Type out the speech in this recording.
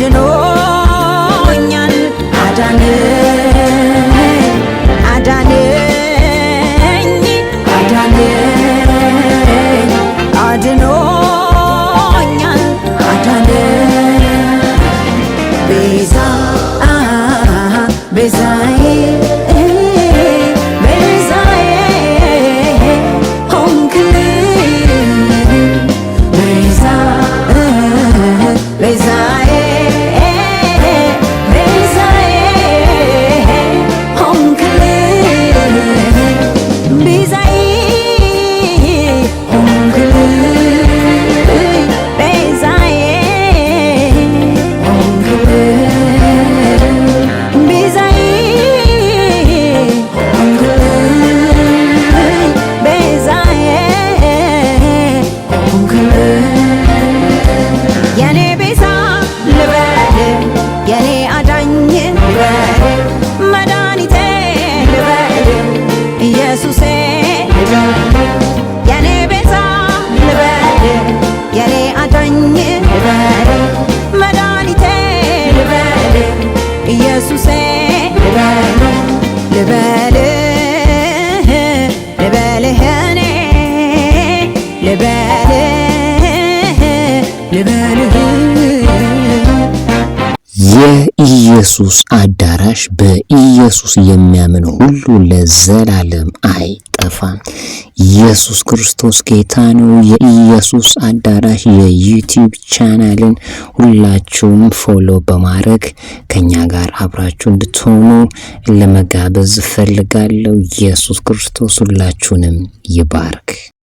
አድኖኛል ቤዛዬ ኢየሱሴ ልበልህ እኔ ልበልህ የኢየሱስ አዳራሽ በኢየሱስ የሚያምን ሁሉ ለዘላለም አይጠፋም። ኢየሱስ ክርስቶስ ጌታ ነው። የኢየሱስ አዳራሽ የዩቲዩብ ቻናልን ሁላችሁም ፎሎ በማድረግ ከኛ ጋር አብራችሁ እንድትሆኑ ለመጋበዝ ፈልጋለሁ። ኢየሱስ ክርስቶስ ሁላችሁንም ይባርክ።